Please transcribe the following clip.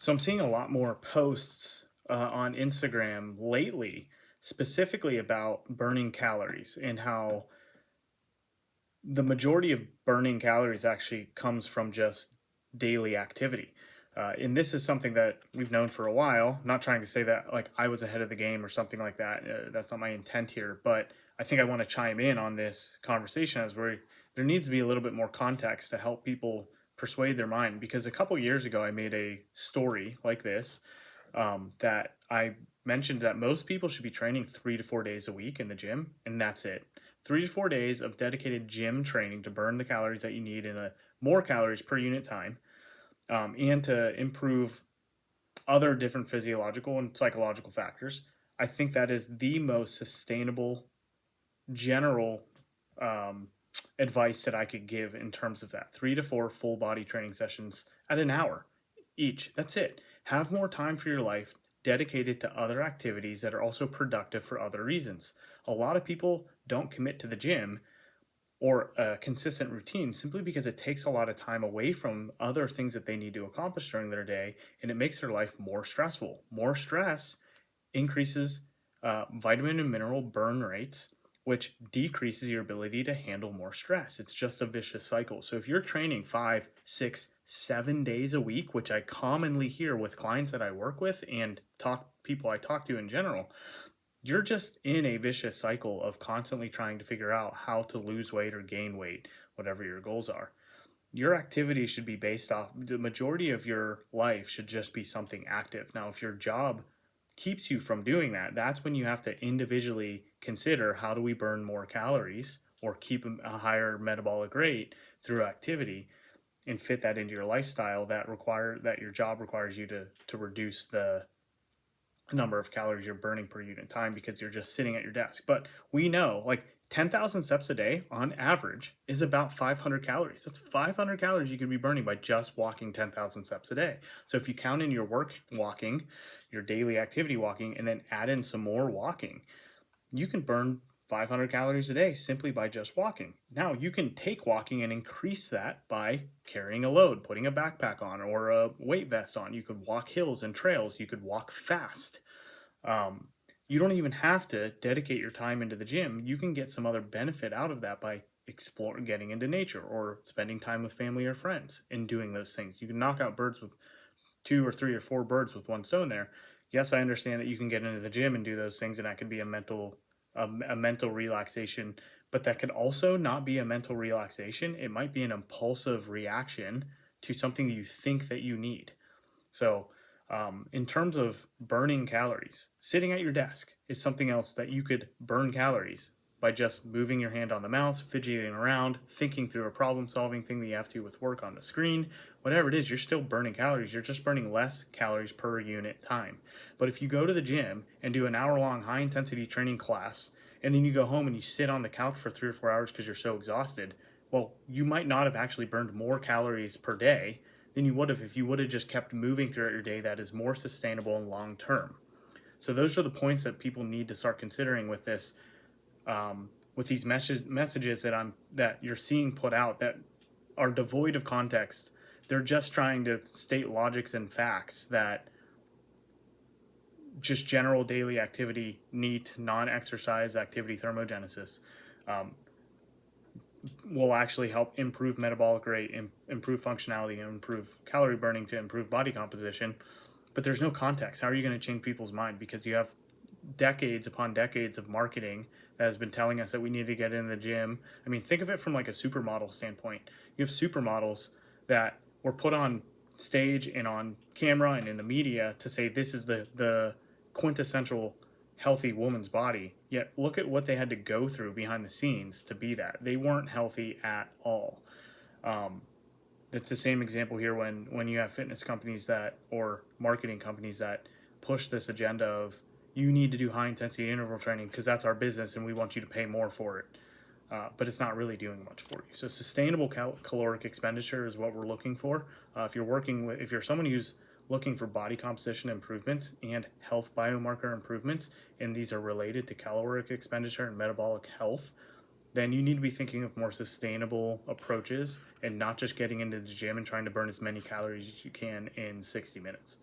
So I'm seeing a lot more posts on Instagram lately, specifically about burning calories and how the majority of burning calories actually comes from just daily activity. And this is something that we've known for a while. Not trying to say that like I was ahead of the game or something like that. That's not my intent here. But I think I want to chime in on this conversation as there needs to be a little bit more context to help people persuade their mind. Because a couple years ago, I made a story like this that I mentioned that most people should be training 3 to 4 days a week in the gym, and that's it. 3 to 4 days of dedicated gym training to burn the calories that you need in a more calories per unit time, and to improve other different physiological and psychological factors. I think that is the most sustainable general um, advice that I could give in terms of that. 3 to 4 full body training sessions at an hour each. That's it. Have more time for your life dedicated to other activities that are also productive for other reasons. A lot of people don't commit to the gym or a consistent routine simply because it takes a lot of time away from other things that they need to accomplish during their day, and it makes their life more stressful. More stress increases vitamin and mineral burn rates, which decreases your ability to handle more stress. It's just a vicious cycle. So if you're training 5, 6, 7 days a week, which I commonly hear with clients that I work with and people I talk to in general, you're just in a vicious cycle of constantly trying to figure out how to lose weight or gain weight, whatever your goals are. Your activity should be based off the majority of your life should just be something active. Now, if your job keeps you from doing that, that's when you have to individually consider how do we burn more calories or keep a higher metabolic rate through activity and fit that into your lifestyle that your job requires you to reduce the number of calories you're burning per unit time because you're just sitting at your desk. But we know like 10,000 steps a day on average is about 500 calories. That's 500 calories you could be burning by just walking 10,000 steps a day. So if you count in your work walking, your daily activity walking, and then add in some more walking, you can burn 500 calories a day simply by just walking. Now, you can take walking and increase that by carrying a load, putting a backpack on, or a weight vest on. You could walk hills and trails. You could walk fast. Um, you don't even have to dedicate your time into the gym. You can get some other benefit out of that by exploring, getting into nature, or spending time with family or friends and doing those things. You can knock out birds with 2 or 3 or 4 birds with one stone there. Yes, I understand that you can get into the gym and do those things, and that could be a mental relaxation, but that could also not be a mental relaxation. It might be an impulsive reaction to something you think that you need. So, in terms of burning calories, sitting at your desk is something else that you could burn calories by just moving your hand on the mouse, fidgeting around, thinking through a problem solving thing that you have to with work on the screen. Whatever it is, you're still burning calories. You're just burning less calories per unit time. But if you go to the gym and do an hour long high intensity training class, and then you go home and you sit on the couch for 3 or 4 hours because you're so exhausted, well, you might not have actually burned more calories per day than you would have if you would have just kept moving throughout your day. That is more sustainable and long term. So those are the points that people need to start considering with this, with these messages that you're seeing put out that are devoid of context. They're just trying to state logics and facts that just general daily activity, NEAT, non-exercise activity thermogenesis, um, will actually help improve metabolic rate, improve functionality, and improve calorie burning to improve body composition. But there's no context. How are you going to change people's mind? Because you have decades upon decades of marketing that has been telling us that we need to get in the gym. I mean, think of it from like a supermodel standpoint. You have supermodels that were put on stage and on camera and in the media to say this is the quintessential healthy woman's body. Yet look at what they had to go through behind the scenes to be that. They weren't healthy at all. Um, that's the same example here when you have fitness companies that or marketing companies that push this agenda of you need to do high intensity interval training because that's our business and we want you to pay more for it. But it's not really doing much for you. So sustainable caloric expenditure is what we're looking for. If you're someone who's looking for body composition improvements and health biomarker improvements, and these are related to caloric expenditure and metabolic health, then you need to be thinking of more sustainable approaches and not just getting into the gym and trying to burn as many calories as you can in 60 minutes.